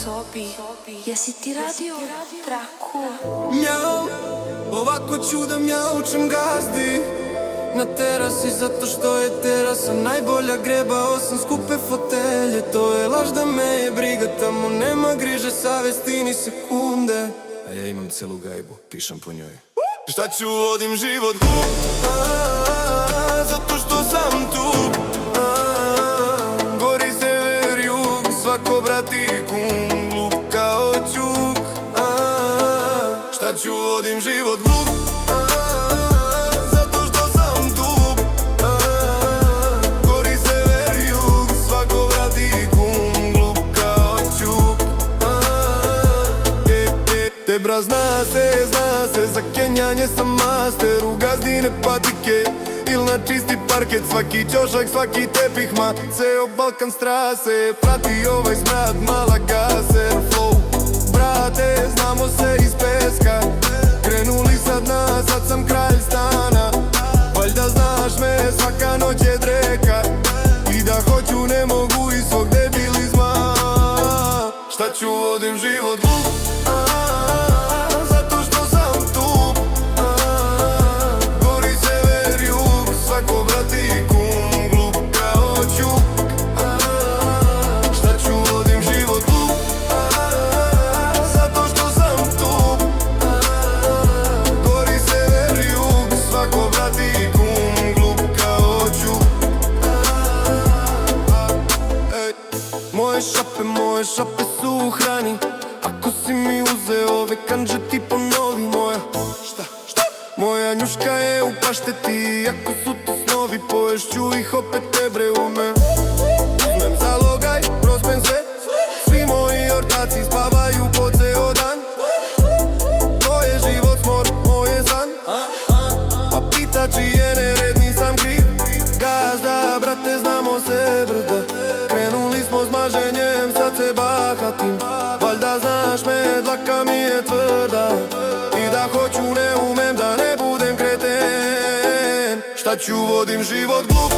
sobi. Jesi ti radio traku? Mjau, ovako ću da mjaučem gazdi na terasi, zato što je terasa najbolja. Grebao sam skupe fotelje, to je laž da me je briga. Tamo nema griže, savesti ni sekunde, a ja imam celu gajbu, pišem po njoj. Šta ću, vodim život glup, zato što sam tu. Gori sever, jug, svako brat i kum, glup kao ćuk. Šta ću, vodim život glup, zato što sam tu. Gori sever, jug, svako brat i kum, glup kao ćuk. Te bra, zna se, za kenjanje sam master. U gazdine patike il na čisti parket, svaki ćošak, svaki tepih, ma ceo Balkan strase. Prati ovaj smrad, mala gaser flow. Brate, znamo se iz peska, krenuli sad nas, sad sam kralj stana. Valjda znaš me, svaka noć je dreka, i da hoću ne mogu iz svog debilizma. Šta ću, vodim život glup, zato što sam tu. Gori sever, jug, svako brat i kum, glup kao ćuk. Šta ću, vodim život glup, zato što sam tu. Gori sever, jug, svako brat i kum, glup kao ćuk. Moje šape su u hrani. Ako si mi uzeo ove kanđe, ti ponovi moja. Moja njuška je u pašteti, ako su to snovi, poješću ih opet te bre u me. Uzmem zalogaj, prospem sve, svi moji ortaci spavaju po ceo dan. To je život, smor, moj je san. Pa pita čiji je nered, nisam kriv. Gazda, brate, znamo se brda, krenuli smo s maženjem, sad se bahatim. Valjda znaš me, dlaka mi je tvrda, i da hoću ne umem, da ne budem kreten. Šta ću, vodim život glup,